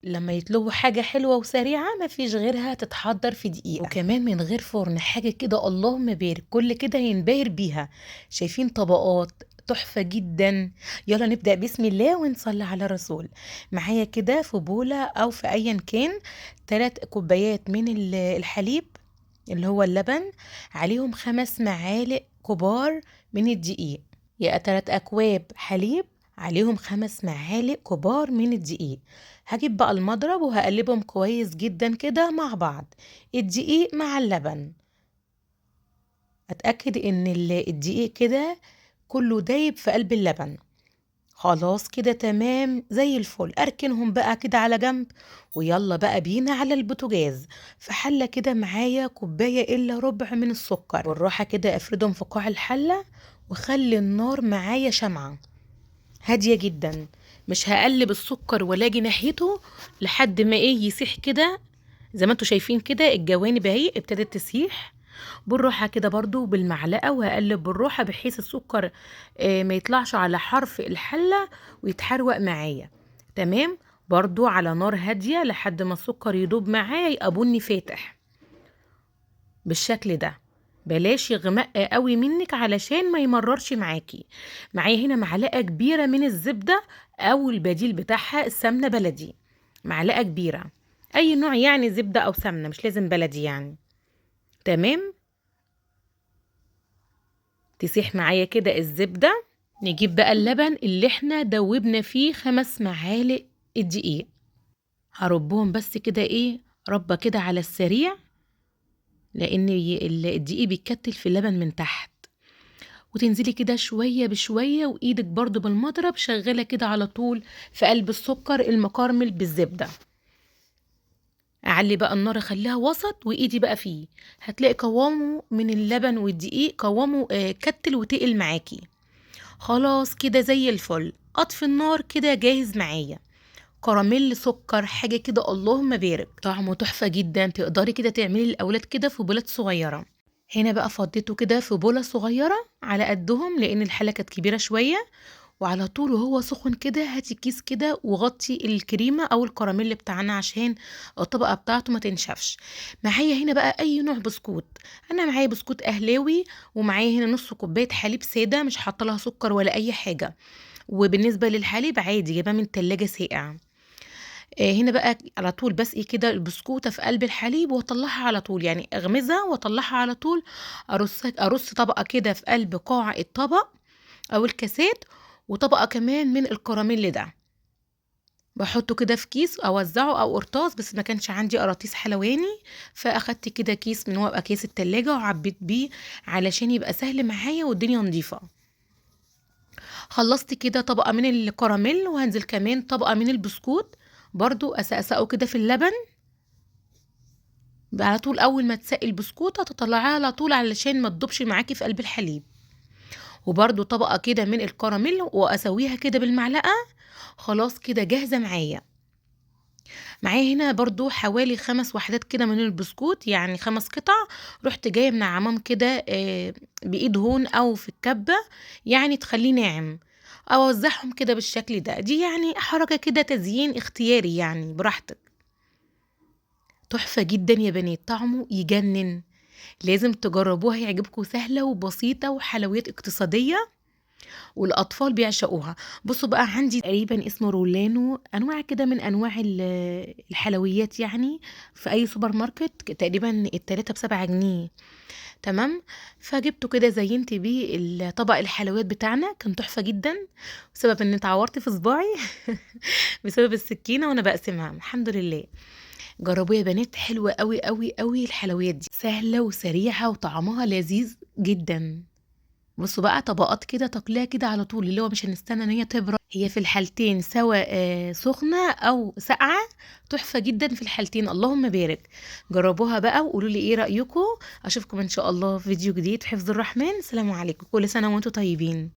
لما يطلبوا حاجة حلوة وسريعة مفيش غيرها تتحضر في دقيقة، وكمان من غير فرن، حاجة كده اللهم بارك، كل كده ينبهر بيها. شايفين طبقات تحفة جدا. يلا نبدأ بسم الله ونصلي على الرسول. معايا كده في بولة أو في أيا كان 3 كوبايات من الحليب اللي هو اللبن، عليهم 5 معالق كبار من الدقيق. يبقى 3 أكواب حليب عليهم 5 معالق كبار من الدقيق. هجيب بقى المضرب وهقلبهم كويس جدا كده مع بعض، الدقيق مع اللبن. اتأكد ان الدقيق كده كله دايب في قلب اللبن. خلاص كده تمام زي الفل. اركنهم بقى كده على جنب، ويلا بقى بينا على البوتاجاز. في حلة كده معايا كوباية الا ربع من السكر، بالراحة كده افردهم في قاع الحلة، وخلي النار معايا شمعة هادية جدا. مش هقلب السكر ولا اجي ناحيته لحد ما يسيح كده. زي ما انتوا شايفين كده الجوانب اهي ابتدت تسيح. بالراحة كده برضو بالمعلقة، وهقلب بالراحة بحيث السكر ما يطلعش على حرف الحلة ويتحروق معايا. تمام. برضو على نار هادية لحد ما السكر يدوب معايا يبقى بني فاتح بالشكل ده. بلاش يغمق قوي منك علشان ما يمررش معاكي. معايا هنا معلقة كبيرة من الزبدة، او البديل بتاعها السمنة بلدي. معلقة كبيرة، اي نوع يعني زبدة او سمنة، مش لازم بلدي يعني. تمام. تسيح معايا كده الزبدة. نجيب بقى اللبن اللي احنا دوبنا فيه 5 معالق الدقيق. هربهم بس كده ربة كده على السريع، لان الدقيق بيتكتل في اللبن من تحت. وتنزلي كده شوية بشوية، وإيدك برضو بالمضرب شغالة كده على طول في قلب السكر المكرمل بالزبدة. أعلي بقى النار أخليها وسط، وإيدي بقى فيه. هتلاقي قوامه من اللبن والدقيق قوامه كتل وتقل معاكي. خلاص كده زي الفل. أطفي النار كده جاهز معايا. كراميل سكر حاجة كده اللهم بارك، طعمه تحفة جدا. تقدري كده تعملي للأولاد كده في بولات صغيرة. هنا بقى فضيته كده في بولة صغيرة على قدهم، لأن الحلة كانت كبيرة شوية. وعلى طول وهو سخن كده هاتي كيس كده وغطي الكريمة أو الكراميل بتاعنا عشان الطبقة بتاعته ما تنشفش. معايا هنا بقى أي نوع بسكوت. أنا معايا بسكوت أهلاوي، ومعايا هنا نص كوباية حليب سادة مش حاطة لها سكر ولا أي حاجة. وبالنسبة للحليب عادي جايباه من التلاجة ساقع. هنا بقى على طول بسقي كده البسكوتة في قلب الحليب واطلعها على طول، يعني اغمزها واطلعها على طول. ارص طبقة كده في قلب قاع الطبق او الكاسات، وطبقة كمان من الكراميل ده. باحطه كده في كيس اوزعه او قرطاس، بس ما كانش عندي قراطيس حلواني، فاخدت كده كيس من هو بقى كيس التلاجة وعبيت بيه علشان يبقى سهل معايا والدنيا نظيفة. خلصت كده طبقة من الكراميل، وهنزل كمان طبقة من البسكوت برضو اسقسقه كده في اللبن. على طول اول ما تسقي البسكوتة تطلعيها على طول علشان ما تدوبش معاكي في قلب الحليب. وبرضو طبقة كده من الكراميل واسويها كده بالمعلقة. خلاص كده جاهزة معايا. معايا هنا برضو حوالي 5 وحدات كده من البسكوت، يعني 5 قطع. رحت جاية منعمهم كده بإيد هون أو في الكبة، يعني تخليه ناعم. أوزعهم كده بالشكل ده. دي يعني حركة كده تزيين اختياري يعني براحتك. تحفة جدا يا بنات، طعمه يجنن. لازم تجربوها، هيعجبكم. سهلة وبسيطة وحلويات اقتصادية، والأطفال بيعشقوها. بصوا بقى عندي تقريبا اسمه رولانو، أنواع كده من أنواع الحلويات يعني. في أي سوبر ماركت تقريبا ال3 ب7 جنيه. تمام. فجبته كده زينت بيه طبق الحلويات بتاعنا، كان تحفة جدا. بسبب ان اتعورت في صباعي بسبب السكينة وانا بقسمها. الحمد لله. جربوها يا بنات، حلوة قوي قوي قوي. الحلويات دي سهلة وسريعة وطعمها لذيذ جدا. بصوا بقى طبقات كده تقليها كده على طول، اللي هو مش هنستنى ان هي تبرد. هي في الحالتين سواء سخنة او ساقعة، تحفة جدا في الحالتين اللهم بارك. جربوها بقى وقولوا لي ايه رأيكم. اشوفكم ان شاء الله في فيديو جديد في حفظ الرحمن. سلام عليكم، كل سنة وانتم طيبين.